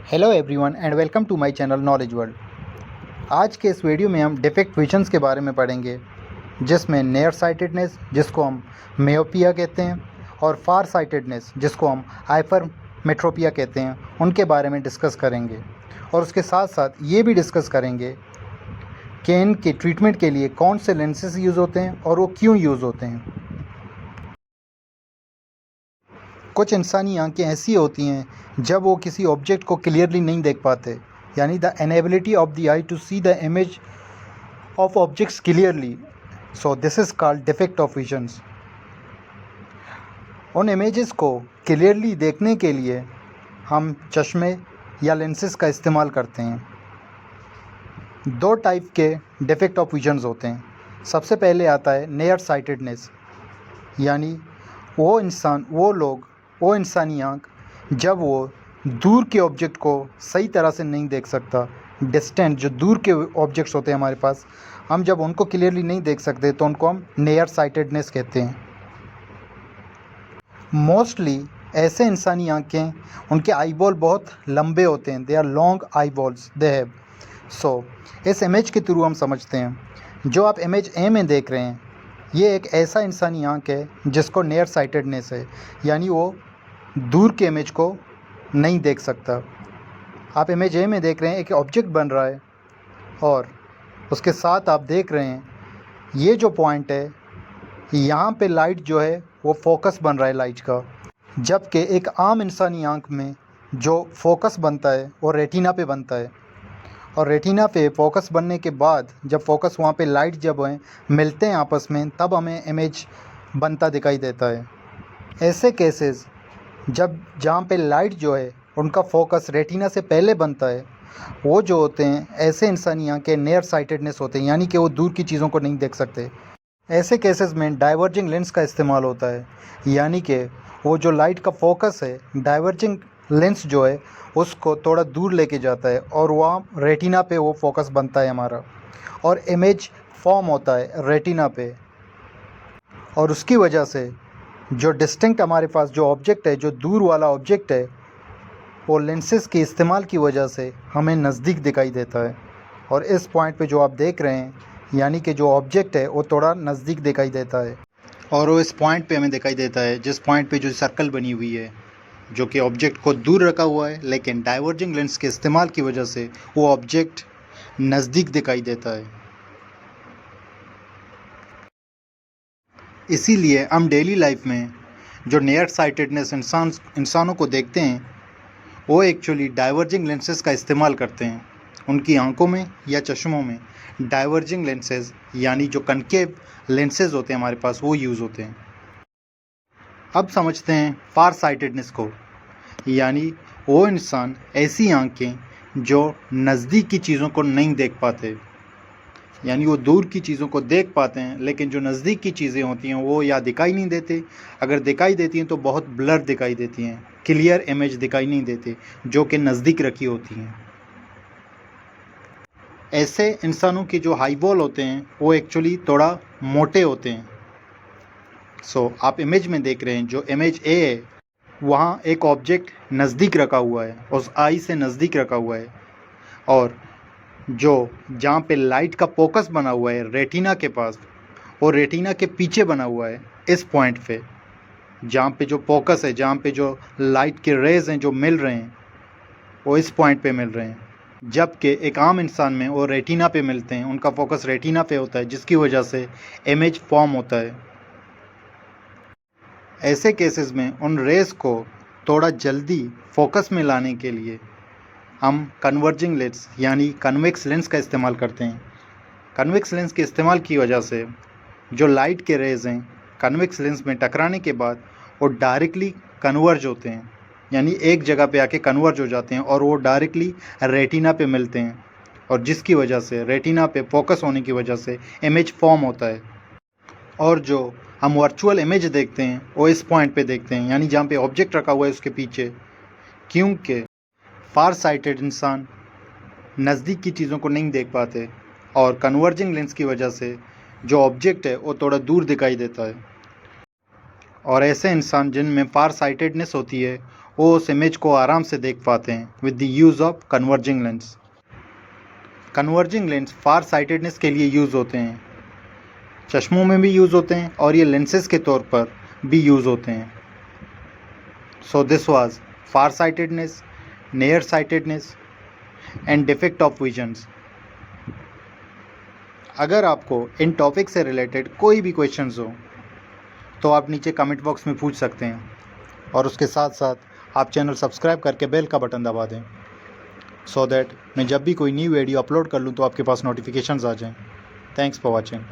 Hello everyone and welcome to my channel knowledge world. आज के इस वीडियो में हम डिफेक्ट विजन्स के बारे में पढ़ेंगे, जिसमें नियर साइटेडनेस जिसको हम मेयोपिया कहते हैं और फार साइटेडनेस जिसको हम हाइपरमेट्रोपिया कहते हैं, उनके बारे में डिस्कस करेंगे। और उसके साथ साथ ये भी डिस्कस करेंगे कि इनके ट्रीटमेंट के लिए कौन से लेंसेज यूज़ होते हैं और वो क्यों यूज़ होते हैं। कुछ इंसानी आंखें ऐसी होती हैं जब वो किसी ऑब्जेक्ट को क्लियरली नहीं देख पाते, यानी the inability of the eye to see the image of objects clearly. So this is called defect of visions. उन इमेजेस को क्लियरली देखने के लिए हम चश्मे या लेंसेज का इस्तेमाल करते हैं। दो टाइप के डिफेक्ट ऑफ विजन्स होते हैं। सबसे पहले आता है नियर साइटेडनेस, यानी वो इंसानी आँख जब वो दूर के ऑब्जेक्ट को सही तरह से नहीं देख सकता। डिस्टेंट जो दूर के ऑब्जेक्ट्स होते हैं हमारे पास, हम जब उनको क्लियरली नहीं देख सकते तो उनको हम नियर साइटेडनेस कहते हैं। मोस्टली ऐसे इंसानी आँखें, उनके आईबॉल बहुत लंबे होते हैं। They are long eyeballs they have. So इस इमेज के थ्रू हम समझते हैं, जो आप इमेज ए में देख रहे हैं, ये एक ऐसा इंसानी आँख है जिसको नियर साइटेडनेस है, यानी वो दूर के इमेज को नहीं देख सकता। आप इमेज ए में देख रहे हैं एक ऑब्जेक्ट बन रहा है और उसके साथ आप देख रहे हैं ये जो पॉइंट है, यहाँ पे लाइट जो है वो फोकस बन रहा है लाइट का। जबकि एक आम इंसानी आँख में जो फोकस बनता है वो रेटिना पे बनता है, और रेटिना पे फोकस बनने के बाद जब फोकस वहाँ पे लाइट जब है मिलते हैं आपस में, तब हमें इमेज बनता दिखाई देता है। ऐसे केसेस जहाँ पे लाइट जो है उनका फोकस रेटिना से पहले बनता है, वो जो होते हैं ऐसे इंसानी आँखें नियर साइटेडनेस होते हैं, यानी कि वो दूर की चीज़ों को नहीं देख सकते। ऐसे केसेस में डाइवर्जिंग लेंस का इस्तेमाल होता है, यानी कि वो जो लाइट का फोकस है, डाइवर्जिंग लेंस जो है उसको थोड़ा दूर लेके जाता है और वहाँ रेटिना पे वो फोकस बनता है हमारा, और इमेज फॉर्म होता है रेटिना पे। और उसकी वजह से जो डिस्टिंक्ट हमारे पास जो ऑब्जेक्ट है, जो दूर वाला ऑब्जेक्ट है, वो लेंसेज के इस्तेमाल की वजह से हमें नज़दीक दिखाई देता है। और इस पॉइंट पे जो आप देख रहे हैं, यानी कि जो ऑब्जेक्ट है वो थोड़ा नज़दीक दिखाई देता है, और वो इस पॉइंट पे हमें दिखाई देता है जिस पॉइंट पे जो सर्कल बनी हुई है, जो कि ऑब्जेक्ट को दूर रखा हुआ है, लेकिन डाइवर्जिंग लेंस के इस्तेमाल की वजह से वो ऑब्जेक्ट नज़दीक दिखाई देता है। इसीलिए हम डेली लाइफ में जो नियर साइटेडनेस इंसानों को देखते हैं, वो एक्चुअली डाइवर्जिंग लेंसेज का इस्तेमाल करते हैं। उनकी आंखों में या चश्मों में डाइवर्जिंग लेंसेज, यानी जो कनकेव लेंसेज होते हैं हमारे पास, वो यूज़ होते हैं। अब समझते हैं फार साइटेडनेस को, यानी वो इंसान ऐसी आंखें जो नज़दीक की चीज़ों को नहीं देख पाते, यानी वो दूर की चीज़ों को देख पाते हैं, लेकिन जो नज़दीक की चीज़ें होती हैं वो या दिखाई नहीं देती, अगर दिखाई देती हैं तो बहुत ब्लर दिखाई देती हैं, क्लियर इमेज दिखाई नहीं देती जो कि नज़दीक रखी होती हैं। ऐसे इंसानों की जो हाईबॉल होते हैं वो एक्चुअली थोड़ा मोटे होते हैं। सो आप इमेज में देख रहे हैं, जो इमेज ए है वहाँ एक ऑब्जेक्ट नज़दीक रखा हुआ है, उस आई से नज़दीक रखा हुआ है, और जो जहाँ पे लाइट का फोकस बना हुआ है रेटिना के पास, और रेटिना के पीछे बना हुआ है इस पॉइंट पे, जहाँ पे जो फोकस है, जहाँ पे जो लाइट के रेज हैं जो मिल रहे हैं, वो इस पॉइंट पे मिल रहे हैं। जबकि एक आम इंसान में वो रेटिना पे मिलते हैं, उनका फोकस रेटिना पे होता है, जिसकी वजह से इमेज फॉर्म होता है। ऐसे केसेस में उन रेज को थोड़ा जल्दी फोकस में लाने के लिए हम कन्वर्जिंग लेंस यानी कन्वेक्स लेंस का इस्तेमाल करते हैं। कन्वेक्स लेंस के इस्तेमाल की वजह से जो लाइट के रेज़ हैं कन्वेक्स लेंस में टकराने के बाद वो डायरेक्टली कन्वर्ज होते हैं, यानी एक जगह पे आके कन्वर्ज हो जाते हैं और वो डायरेक्टली रेटिना पे मिलते हैं, और जिसकी वजह से रेटिना पे फोकस होने की वजह से इमेज फॉर्म होता है। और जो हम वर्चुअल इमेज देखते हैं वो इस पॉइंट पे देखते हैं, यानी जहाँ पे ऑब्जेक्ट रखा हुआ है उसके पीछे, क्योंकि फार साइटेड इंसान नज़दीक की चीज़ों को नहीं देख पाते, और कन्वर्जिंग लेंस की वजह से जो ऑब्जेक्ट है वो थोड़ा दूर दिखाई देता है। और ऐसे इंसान जिनमें फार साइटेडनेस होती है वो उस इमेज को आराम से देख पाते हैं with the use of converging lens. Converging lens far sightedness के लिए यूज़ होते हैं, चश्मों में भी यूज़ होते हैं और ये लेंसेज के तौर पर भी यूज़ होते हैं। So this was far sightedness, near sightedness and defect of visions. अगर आपको इन टॉपिक से रिलेटेड कोई भी क्वेश्चंस हो तो आप नीचे कमेंट बॉक्स में पूछ सकते हैं, और उसके साथ साथ आप चैनल सब्सक्राइब करके बेल का बटन दबा दें सो दैट मैं जब भी कोई न्यू वीडियो अपलोड कर लूँ तो आपके पास नोटिफिकेशंस आ जाएं। Thanks for watching.